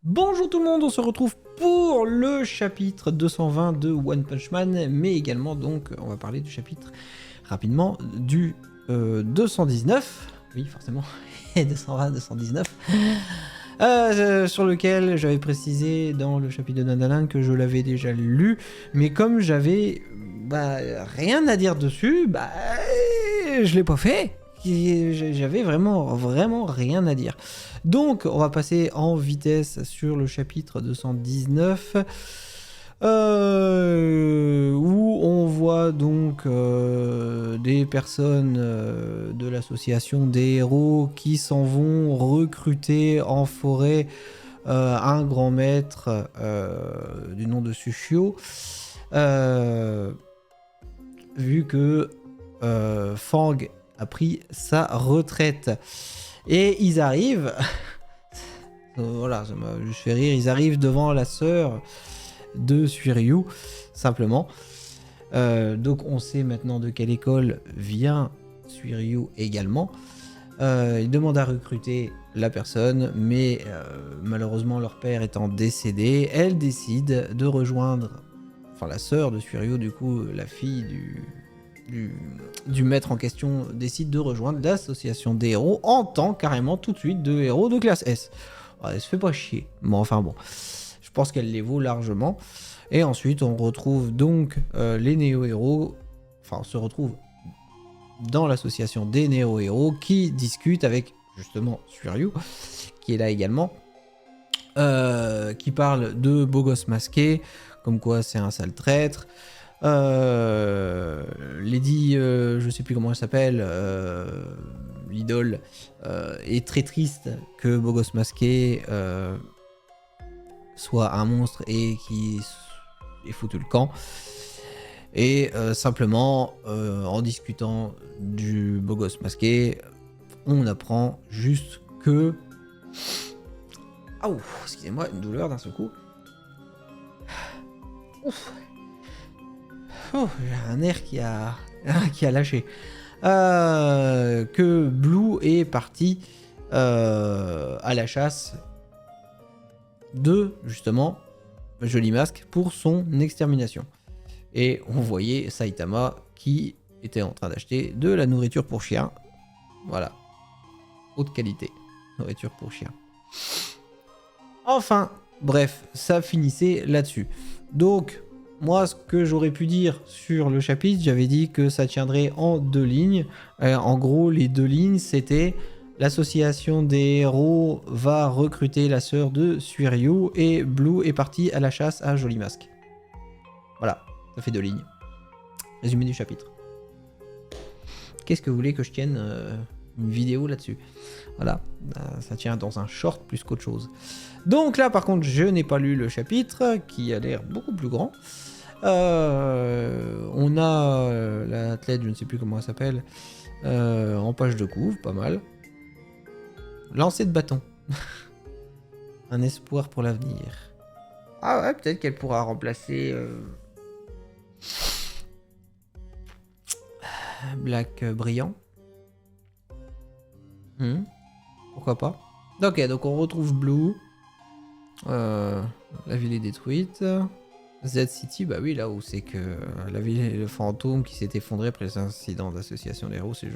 Bonjour tout le monde, on se retrouve pour le chapitre 220 de One Punch Man, mais également donc on va parler du chapitre rapidement du 219, oui forcément, 220, 219, sur lequel j'avais précisé dans le chapitre de Nandalan que je l'avais déjà lu, mais comme j'avais rien à dire dessus, je l'ai pas fait. J'avais vraiment rien à dire. Donc, on va passer en vitesse sur le chapitre 219, où on voit donc des personnes de l'association des héros qui s'en vont recruter en forêt un grand maître du nom de Sushio, vu que Fang a pris sa retraite. Et ils arrivent, voilà, ça m'a juste fait rire, ils arrivent devant la sœur de Suiryu, simplement. Donc on sait maintenant de quelle école vient Suiryu également. Ils demandent à recruter la personne, mais malheureusement leur père étant décédé, elle décide de rejoindre, enfin la sœur de Suiryu, du coup la fille du maître en question, décide de rejoindre l'association des héros en tant carrément tout de suite de héros de classe S. Ouais, elle se fait pas chier, mais enfin bon, je pense qu'elle les vaut largement. Et ensuite on retrouve donc les néo-héros, enfin on se retrouve dans l'association des néo-héros qui discutent avec justement Suiryu, qui est là également, qui parle de beau gosse masqué, comme quoi c'est un sale traître. Lady, je sais plus comment elle s'appelle, l'idole, est très triste que Beau Gosse Masqué soit un monstre et qui ait foutu le camp. Et simplement, en discutant du Beau Gosse Masqué, on apprend juste que... Ah, excusez-moi, une douleur d'un seul coup. Ouf. Oh, j'ai un nerf qui a lâché. Que Blue est parti à la chasse de, justement, Joli Masque pour son extermination. Et on voyait Saitama qui était en train d'acheter de la nourriture pour chien. Voilà. Haute qualité. Nourriture pour chien. Enfin, bref, ça finissait là-dessus. Donc... moi, ce que j'aurais pu dire sur le chapitre, j'avais dit que ça tiendrait en 2 lignes. En gros, les 2 lignes, c'était l'association des héros va recruter la sœur de Suiryu et Blue est parti à la chasse à Joli Masque. Voilà, ça fait 2 lignes. Résumé du chapitre. Qu'est-ce que vous voulez que je tienne une vidéo là-dessus? Voilà, ça tient dans un short plus qu'autre chose. Donc là, par contre, je n'ai pas lu le chapitre, qui a l'air beaucoup plus grand. On a l'athlète, je ne sais plus comment elle s'appelle, en page de couve, pas mal. Lancer de bâton. Un espoir pour l'avenir. Ah ouais, peut-être qu'elle pourra remplacer Black Brillant. Pourquoi pas. Ok, donc on retrouve Blue. La ville est détruite. Z-City, bah oui, là où c'est que la ville, le fantôme qui s'est effondré après les incidents d'association des héros, c'est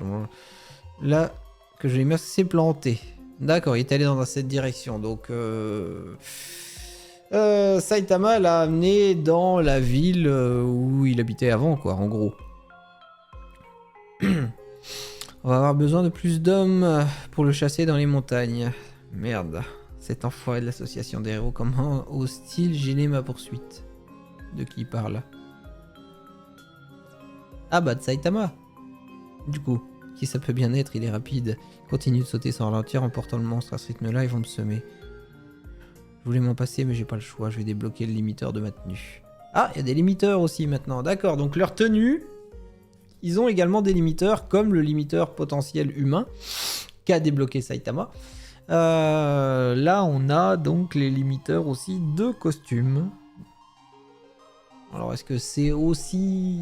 là que Joli Masque s'est planté. D'accord, il est allé dans cette direction. Donc Saitama l'a amené dans la ville où il habitait avant, quoi, en gros. On va avoir besoin de plus d'hommes pour le chasser dans les montagnes. Merde, cet enfoiré de l'association des héros, comment hostile gêner ma poursuite? De qui il parle? Ah bah de Saitama. Du coup, qui ça peut bien être, il est rapide. Il continue de sauter sans ralentir en portant le monstre à ce rythme-là, ils vont me semer. Je voulais m'en passer mais j'ai pas le choix, je vais débloquer le limiteur de ma tenue. Ah, il y a des limiteurs aussi maintenant, d'accord, donc leur tenue, ils ont également des limiteurs comme le limiteur potentiel humain qu'a débloqué Saitama. Là on a donc les limiteurs aussi de costumes. Alors est-ce que c'est aussi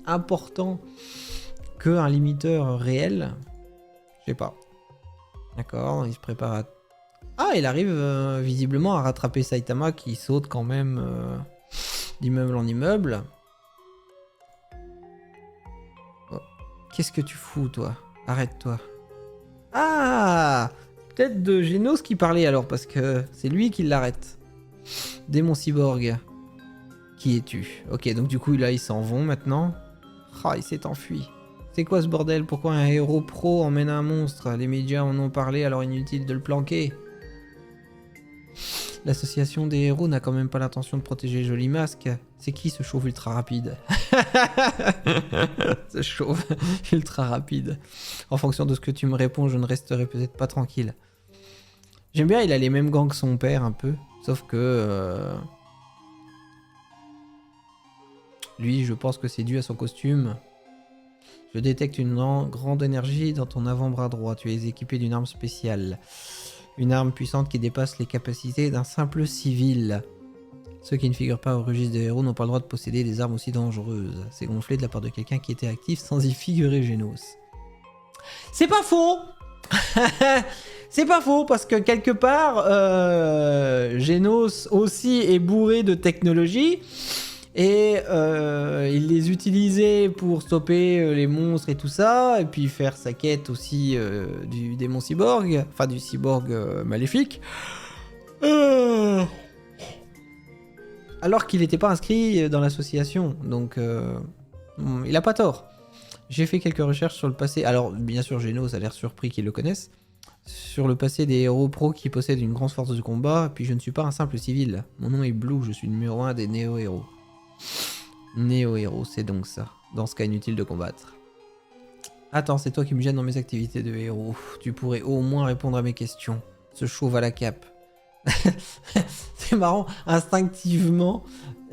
important qu'un limiteur réel? Je sais pas. D'accord, il se prépare Ah, il arrive visiblement à rattraper Saitama qui saute quand même d'immeuble en immeuble. Oh. Qu'est-ce que tu fous, toi? Arrête-toi. Ah! Peut-être de Genos qui parlait alors, parce que c'est lui qui l'arrête. Démon cyborg. Qui es-tu? Ok, donc du coup, là, ils s'en vont maintenant. Ah, il s'est enfui. C'est quoi ce bordel? Pourquoi un héros pro emmène un monstre? Les médias en ont parlé, alors inutile de le planquer. L'association des héros n'a quand même pas l'intention de protéger Joli Masque. C'est qui ce chauve ultra rapide? Ce chauve ultra rapide. En fonction de ce que tu me réponds, je ne resterai peut-être pas tranquille. J'aime bien, il a les mêmes gants que son père un peu. Sauf que... lui, je pense que c'est dû à son costume. Je détecte une grande énergie dans ton avant-bras droit. Tu es équipé d'une arme spéciale. Une arme puissante qui dépasse les capacités d'un simple civil. Ceux qui ne figurent pas au registre des héros n'ont pas le droit de posséder des armes aussi dangereuses. C'est gonflé de la part de quelqu'un qui était actif sans y figurer Genos. C'est pas faux. C'est pas faux parce que quelque part, Genos aussi est bourré de technologie. Et il les utilisait pour stopper les monstres et tout ça, et puis faire sa quête aussi du démon cyborg, enfin du cyborg maléfique. Alors qu'il n'était pas inscrit dans l'association, donc il a pas tort. J'ai fait quelques recherches sur le passé, alors bien sûr Genos a l'air surpris qu'ils le connaissent, sur le passé des héros pros qui possèdent une grande force de combat, puis je ne suis pas un simple civil. Mon nom est Blue, je suis le numéro 1 des néo-héros. Néo-héros, c'est donc ça. Dans ce cas, inutile de combattre. Attends, c'est toi qui me gênes dans mes activités de héros. Tu pourrais au moins répondre à mes questions. Ce chauve à la cape. C'est marrant, instinctivement,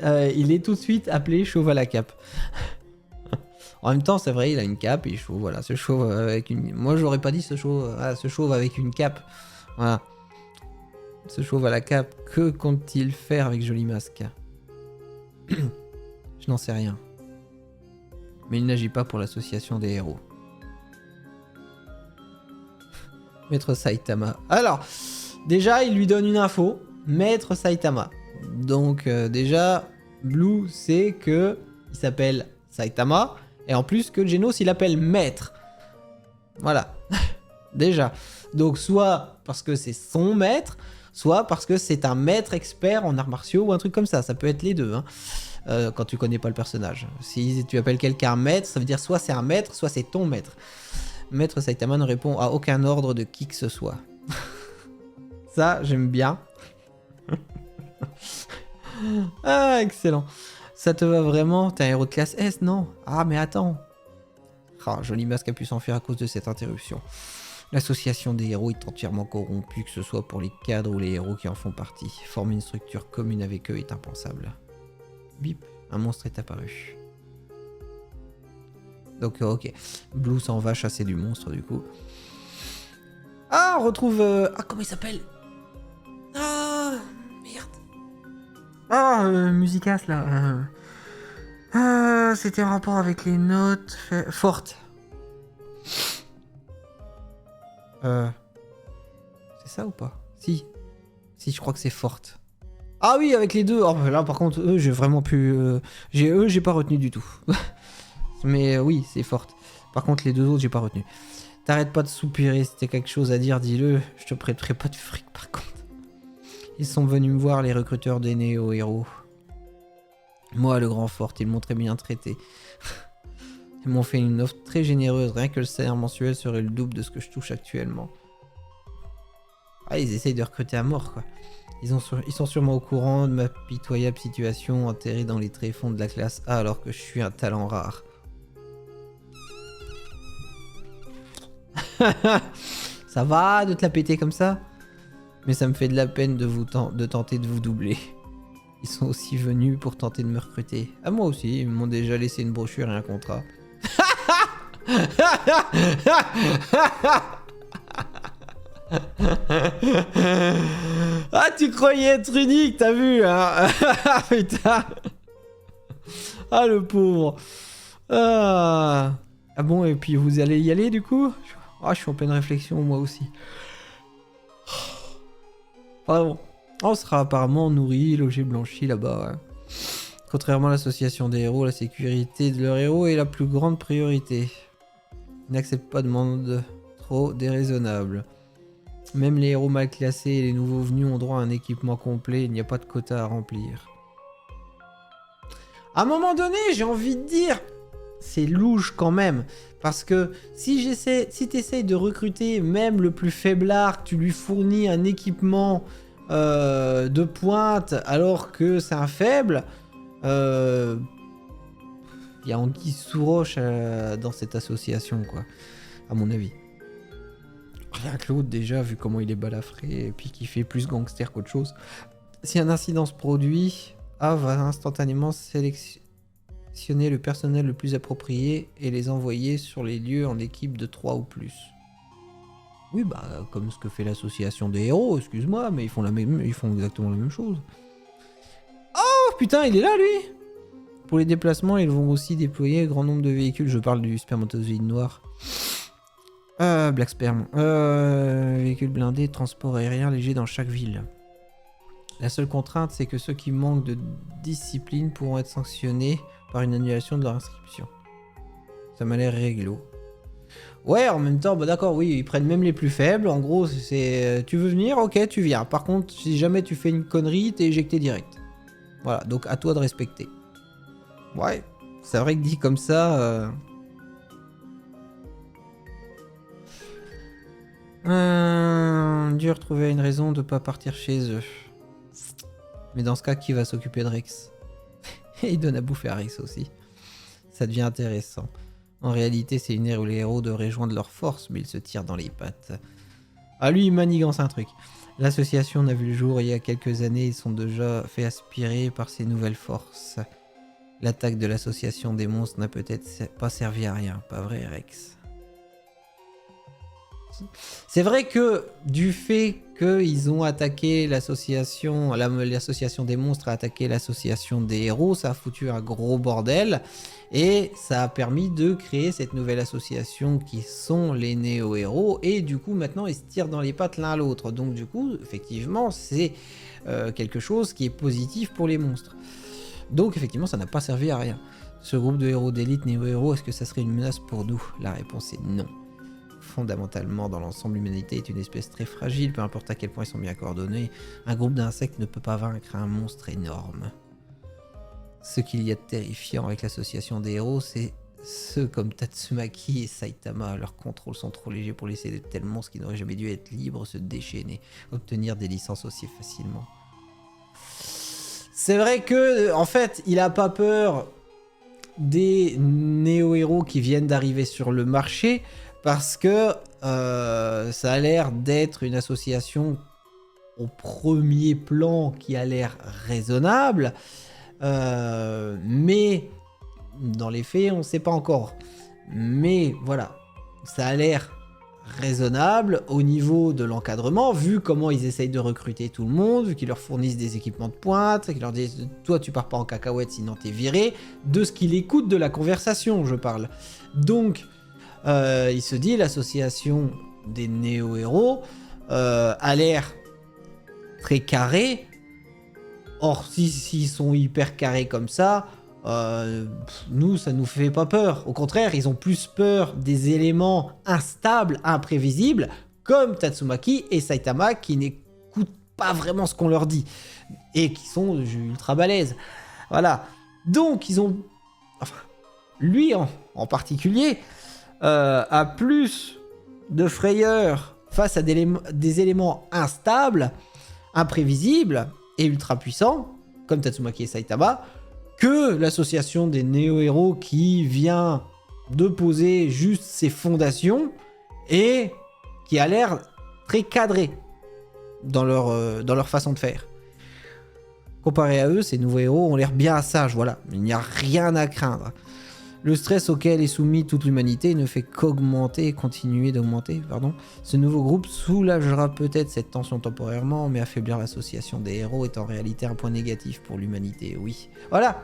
il est tout de suite appelé chauve à la cape. En même temps, c'est vrai, il a une cape et chauve, voilà. Ce chauve avec une... Moi, j'aurais pas dit ce chauve avec une cape. Voilà. Ce chauve à la cape, que compte-t-il faire avec Joli Masque? Je n'en sais rien. Mais il n'agit pas pour l'association des héros. Maître Saitama. Alors, déjà, il lui donne une info. Maître Saitama. Donc, déjà, Blue sait que il s'appelle Saitama. Et en plus que Genos, il appelle Maître. Voilà. Déjà. Donc, soit parce que c'est son maître, soit parce que c'est un maître expert en arts martiaux ou un truc comme ça. Ça peut être les deux, hein. Quand tu connais pas le personnage. Si tu appelles quelqu'un maître, ça veut dire soit c'est un maître, soit c'est ton maître. Maître Saitama ne répond à aucun ordre de qui que ce soit. Ça, j'aime bien. Ah, excellent. Ça te va vraiment? T'es un héros de classe S, non? Ah, mais attends. Ah, Joli Masque a pu s'enfuir à cause de cette interruption. L'association des héros est entièrement corrompue, que ce soit pour les cadres ou les héros qui en font partie. Former une structure commune avec eux est impensable. Bip, un monstre est apparu. Donc ok, Blue s'en va chasser du monstre du coup. Ah, on retrouve... Ah, comment il s'appelle? Ah, merde. Ah, Musicas là. C'était en rapport avec les notes fortes. C'est ça ou pas? Si. Si, je crois que c'est forte. Ah oui, avec les deux. Oh, là, par contre, eux, j'ai vraiment pu... j'ai pas retenu du tout. Mais oui, c'est forte. Par contre, les deux autres, j'ai pas retenu. T'arrêtes pas de soupirer. Si t'as quelque chose à dire, dis-le. Je te prêterai pas de fric, par contre. Ils sont venus me voir, les recruteurs des néo-héros. Moi, le grand fort, ils m'ont très bien traité. Ils m'ont fait une offre très généreuse. Rien que le salaire mensuel serait le double de ce que je touche actuellement. Ah, ils essayent de recruter à mort, quoi. Ils sont sûrement au courant de ma pitoyable situation, enterrée dans les tréfonds de la classe A alors que je suis un talent rare. Ça va de te la péter comme ça? Mais ça me fait de la peine de tenter de vous doubler. Ils sont aussi venus pour tenter de me recruter. Ah, moi aussi, ils m'ont déjà laissé une brochure et un contrat. Ah, tu croyais être unique, t'as vu, hein? Putain. Ah, le pauvre. Ah. Ah bon, et puis vous allez y aller du coup? Ah, je suis en pleine réflexion, moi aussi. Vraiment. On sera apparemment nourri, logé, blanchi là-bas. Ouais. Contrairement à l'association des héros, la sécurité de leurs héros est la plus grande priorité. Ils n'acceptent pas de demande trop déraisonnable. Même les héros mal classés et les nouveaux venus ont droit à un équipement complet, il n'y a pas de quota à remplir. À un moment donné, j'ai envie de dire, c'est louche quand même. Parce que si tu essayes de recruter même le plus faiblard, tu lui fournis un équipement de pointe alors que c'est un faible, il y a anguille sous roche dans cette association, quoi, à mon avis. Rien que l'autre, déjà, vu comment il est balafré, et puis qu'il fait plus gangster qu'autre chose. Si un incident se produit, A va instantanément sélectionner le personnel le plus approprié et les envoyer sur les lieux en équipe de 3 ou plus. Oui, bah, comme ce que fait l'association des héros, excuse-moi, mais ils font exactement la même chose. Oh, putain, il est là, lui! Pour les déplacements, ils vont aussi déployer un grand nombre de véhicules. Je parle du spermatozoïde noir. Black Sperm. Véhicules blindés, transport aérien léger dans chaque ville. La seule contrainte, c'est que ceux qui manquent de discipline pourront être sanctionnés par une annulation de leur inscription. Ça m'a l'air réglo. Ouais, en même temps, bah d'accord, oui, ils prennent même les plus faibles. En gros, c'est tu veux venir, ok, tu viens. Par contre, si jamais tu fais une connerie, t'es éjecté direct. Voilà, donc à toi de respecter. Ouais, c'est vrai que dit comme ça... Dur trouver une raison de pas partir chez eux. Mais dans ce cas, qui va s'occuper de Rex? Et il donne à bouffer à Rex aussi. Ça devient intéressant. En réalité, c'est une ère où les héros devraient joindre leurs forces, mais ils se tirent dans les pattes. Ah lui, il manigance un truc. L'association n'a vu le jour il y a quelques années, ils sont déjà fait aspirer par ces nouvelles forces. L'attaque de l'association des monstres n'a peut-être pas servi à rien, pas vrai Rex? C'est vrai que du fait qu'ils ont attaqué l'association, l'association des monstres a attaqué l'association des héros, ça a foutu un gros bordel et ça a permis de créer cette nouvelle association qui sont les néo-héros et du coup maintenant ils se tirent dans les pattes l'un à l'autre. Donc du coup effectivement c'est quelque chose qui est positif pour les monstres. Donc effectivement ça n'a pas servi à rien. Ce groupe de héros d'élite néo-héros, est-ce que ça serait une menace pour nous? La réponse est non. Fondamentalement, dans l'ensemble, l'humanité est une espèce très fragile, peu importe à quel point ils sont bien coordonnés. Un groupe d'insectes ne peut pas vaincre un monstre énorme. Ce qu'il y a de terrifiant avec l'association des héros, c'est ceux comme Tatsumaki et Saitama. Leurs contrôles sont trop légers pour laisser de tels monstres qui n'auraient jamais dû être libres se déchaîner, obtenir des licences aussi facilement. C'est vrai que, en fait, il a pas peur des néo-héros qui viennent d'arriver sur le marché, parce que ça a l'air d'être une association au premier plan qui a l'air raisonnable, mais dans les faits, on ne sait pas encore. Mais voilà, ça a l'air raisonnable au niveau de l'encadrement, vu comment ils essayent de recruter tout le monde, vu qu'ils leur fournissent des équipements de pointe, qu'ils leur disent « toi tu pars pas en cacahuète sinon t'es viré », de ce qu'il écoute de la conversation, je parle. Donc... il se dit l'association des néo-héros a l'air très carré. Or, s'ils sont hyper carrés comme ça, nous, ça nous fait pas peur. Au contraire, ils ont plus peur des éléments instables, imprévisibles, comme Tatsumaki et Saitama, qui n'écoutent pas vraiment ce qu'on leur dit, et qui sont ultra balèzes. Voilà. Donc, ils ont... Enfin, lui en particulier... a plus de frayeur face à des éléments instables, imprévisibles et ultra puissants, comme Tatsumaki et Saitama, que l'association des néo-héros qui vient de poser juste ses fondations et qui a l'air très cadré dans leur façon de faire. Comparé à eux, ces nouveaux héros ont l'air bien sages, voilà, il n'y a rien à craindre. Le stress auquel est soumis toute l'humanité ne fait qu'augmenter, continuer d'augmenter, pardon. Ce nouveau groupe soulagera peut-être cette tension temporairement, mais affaiblir l'association des héros est en réalité un point négatif pour l'humanité, oui. Voilà.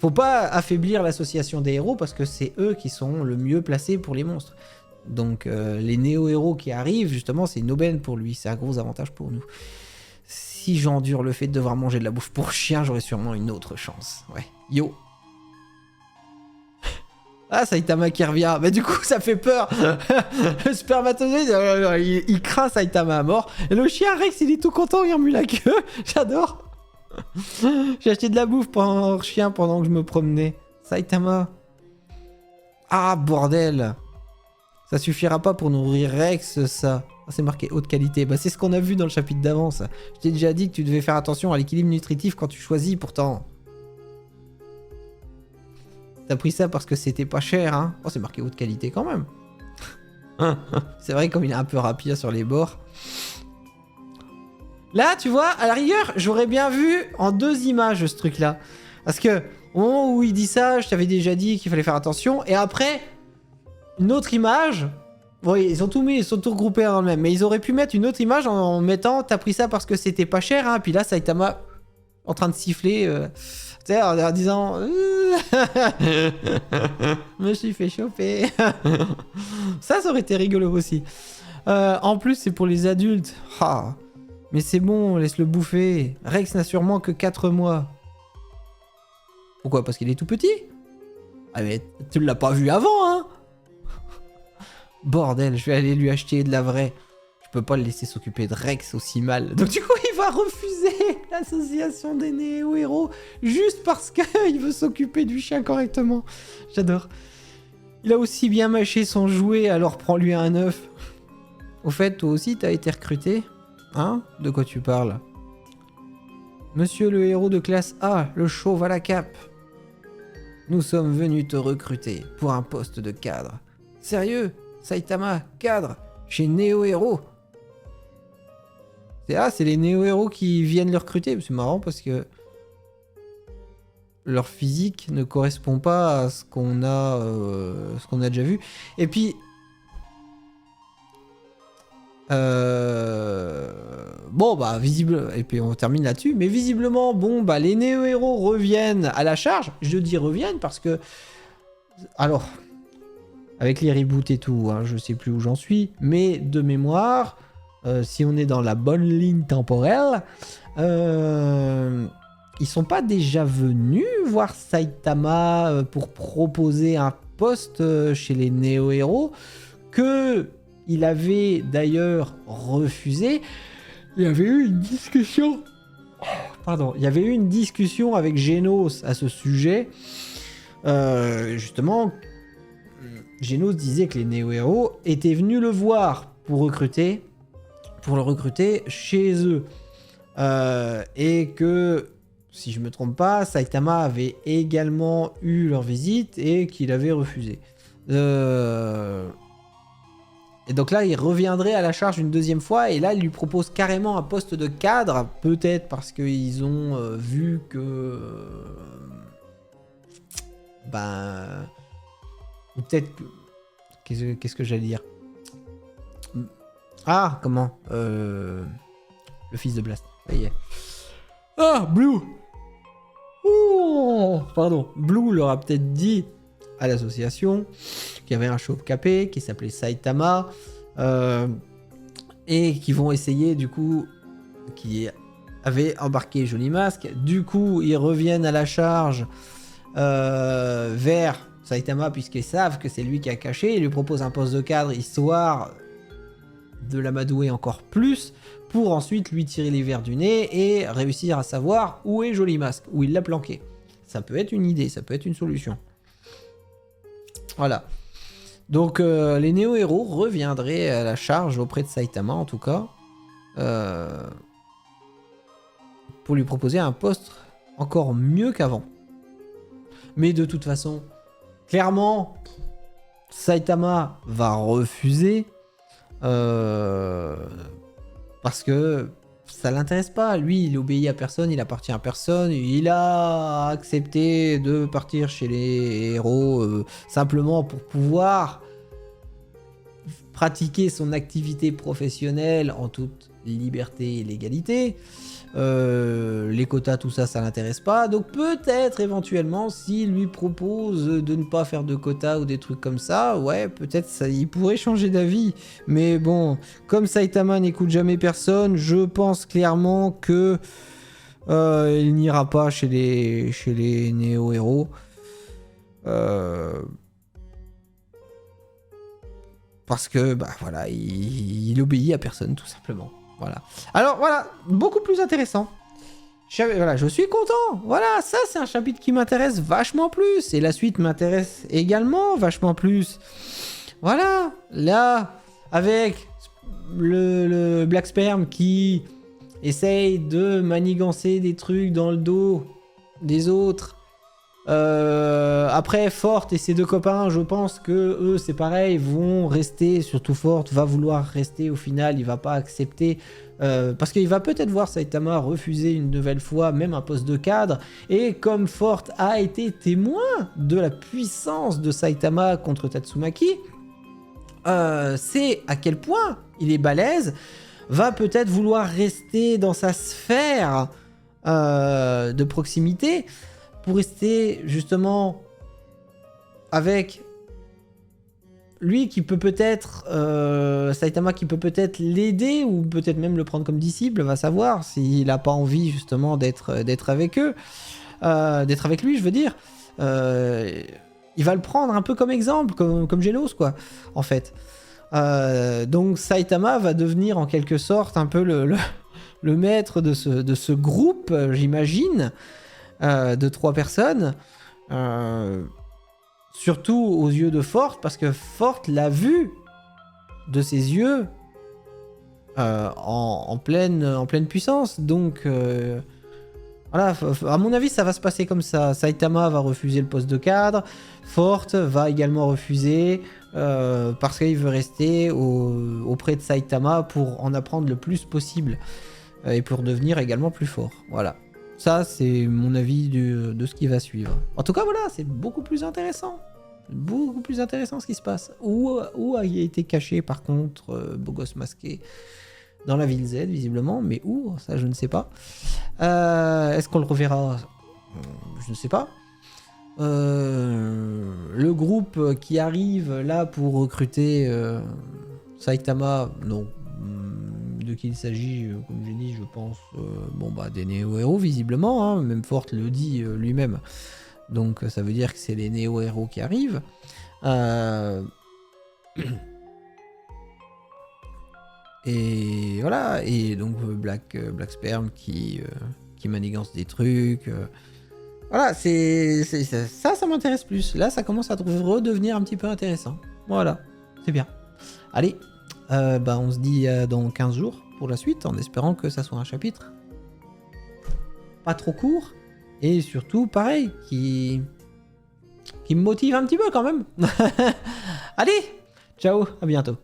Faut pas affaiblir l'association des héros parce que c'est eux qui sont le mieux placés pour les monstres. Donc les néo-héros qui arrivent, justement, c'est une aubaine pour lui. C'est un gros avantage pour nous. Si j'endure le fait de devoir manger de la bouffe pour chien, j'aurai sûrement une autre chance. Ouais. Yo. Ah, Saitama qui revient. Mais du coup, ça fait peur. Le spermatozoïde, il craint Saitama à mort. Et le chien Rex, il est tout content, il remue la queue. J'adore. J'ai acheté de la bouffe pour un chien pendant que je me promenais. Saitama. Ah, bordel. Ça suffira pas pour nourrir Rex, ça. Ah, c'est marqué haute qualité. Bah, c'est ce qu'on a vu dans le chapitre d'avant, ça. Je t'ai déjà dit que tu devais faire attention à l'équilibre nutritif quand tu choisis, pourtant. T'as pris ça parce que c'était pas cher, hein. Oh, c'est marqué haute qualité quand même. C'est vrai, comme il est un peu rapide sur les bords. Là, tu vois, à la rigueur, j'aurais bien vu en 2 images ce truc-là. Parce que, au moment où il dit ça, je t'avais déjà dit qu'il fallait faire attention. Et après, une autre image. Bon, ils sont tout mis, ils sont tout regroupés dans le même. Mais ils auraient pu mettre une autre image en mettant, t'as pris ça parce que c'était pas cher, hein. Puis là, Saitama en train de siffler. Tu sais, en disant... Je me suis fait choper. Ça aurait été rigolo aussi. En plus, c'est pour les adultes. Ah, mais c'est bon, laisse-le bouffer. Rex n'a sûrement que 4 mois. Pourquoi? Parce qu'il est tout petit? Ah mais tu l'as pas vu avant, hein? Bordel, je vais aller lui acheter de la vraie. Je peux pas le laisser s'occuper de Rex aussi mal. Donc du coup, il va refuser l'association des néo-héros juste parce qu'il veut s'occuper du chien correctement. J'adore. Il a aussi bien mâché son jouet, alors prends-lui un œuf. Au fait, toi aussi, t'as été recruté? Hein? De quoi tu parles? Monsieur le héros de classe A, le chauve à la cape. Nous sommes venus te recruter pour un poste de cadre. Sérieux? Saitama, cadre? Chez Néo Héros? C'est les néo-héros qui viennent le recruter. C'est marrant parce que leur physique ne correspond pas à ce qu'on a déjà vu. Et puis bon bah visible, et puis on termine là-dessus. Mais visiblement, bon bah les néo-héros reviennent à la charge. Je dis reviennent parce que alors avec les reboots et tout, hein, je sais plus où j'en suis, mais de mémoire. Si on est dans la bonne ligne temporelle, ils sont pas déjà venus voir Saitama pour proposer un poste chez les néo-héros que il avait d'ailleurs refusé. Il y avait eu une discussion. Pardon, il y avait eu une discussion avec Genos à ce sujet. Justement, Genos disait que les néo-héros étaient venus le voir pour le recruter chez eux. Et que, si je me trompe pas, Saitama avait également eu leur visite et qu'il avait refusé. Et donc là, il reviendrait à la charge une deuxième fois, et là, il lui propose carrément un poste de cadre, peut-être parce qu'ils ont vu que... ou peut-être que... Qu'est-ce que j'allais dire? Ah, comment le fils de Blast. Ça y est. Ah, Blue. Oh, pardon. Blue leur a peut-être dit à l'association qu'il y avait un chauve capé qui s'appelait Saitama et qui vont essayer du coup, qui avait embarqué Joli Masque. Du coup, ils reviennent à la charge vers Saitama puisqu'ils savent que c'est lui qui a caché. Ils lui proposent un poste de cadre histoire de l'amadouer encore plus pour ensuite lui tirer les verres du nez et réussir à savoir où est Joli Masque, où il l'a planqué. Ça peut être une idée, ça peut être une solution. Voilà. Donc les néo-héros reviendraient à la charge auprès de Saitama en tout cas pour lui proposer un poste encore mieux qu'avant. Mais de toute façon, clairement, Saitama va refuser parce que ça l'intéresse pas. Lui, il obéit à personne, il appartient à personne. Il a accepté de partir chez les héros simplement pour pouvoir pratiquer son activité professionnelle en toute liberté et légalité. Les quotas, tout ça, ça l'intéresse pas. Donc peut-être éventuellement, s'il lui propose de ne pas faire de quotas ou des trucs comme ça, ouais, peut-être ça, il pourrait changer d'avis. Mais bon, comme Saitama n'écoute jamais personne, je pense clairement que il n'ira pas chez les néo-héros. Parce que, bah voilà, il obéit à personne, tout simplement. Voilà. Alors, voilà, beaucoup plus intéressant. Voilà, je suis content. Voilà, ça, c'est un chapitre qui m'intéresse vachement plus. Et la suite m'intéresse également vachement plus. Voilà, là, avec le Black Sperm qui essaye de manigancer des trucs dans le dos des autres. Après, Forte et ses deux copains, je pense que eux, c'est pareil, vont rester. Surtout Forte va vouloir rester. Au final, il va pas accepter parce qu'il va peut-être voir Saitama refuser une nouvelle fois, même un poste de cadre. Et comme Forte a été témoin de la puissance de Saitama contre Tatsumaki, c'est à quel point il est balèze. Va peut-être vouloir rester dans sa sphère de proximité. Pour rester justement avec lui qui peut peut-être Saitama qui peut peut-être l'aider ou peut-être même le prendre comme disciple, va savoir s'il n'a pas envie justement d'être avec eux, d'être avec lui, je veux dire. Il va le prendre un peu comme exemple, comme Genos quoi, en fait. Donc Saitama va devenir en quelque sorte un peu le maître de ce groupe, j'imagine. De 3 personnes, surtout aux yeux de Forte, parce que Forte l'a vu de ses yeux en pleine puissance. Donc voilà, à mon avis, ça va se passer comme ça. Saitama va refuser le poste de cadre, Forte va également refuser parce qu'il veut rester auprès de Saitama pour en apprendre le plus possible et pour devenir également plus fort. Voilà. Ça, c'est mon avis de ce qui va suivre. En tout cas, voilà, c'est beaucoup plus intéressant. Beaucoup plus intéressant ce qui se passe. Où a été caché, par contre, Beau Gosse Masqué dans la ville Z, visiblement. Mais où? Ça, je ne sais pas. Est-ce qu'on le reverra? Je ne sais pas. Le groupe qui arrive là pour recruter Saitama, non. De qui il s'agit, comme j'ai dit, je pense, des néo-héros, visiblement, hein, même Forte le dit lui-même. Donc ça veut dire que c'est les néo-héros qui arrivent. Et voilà, et donc Black Sperm qui manigance des trucs. Voilà, ça m'intéresse plus. Là, ça commence à redevenir un petit peu intéressant. Voilà, c'est bien. Allez. On se dit dans 15 jours pour la suite, en espérant que ça soit un chapitre pas trop court, et surtout, pareil, qui me motive un petit peu quand même. Allez, ciao, à bientôt.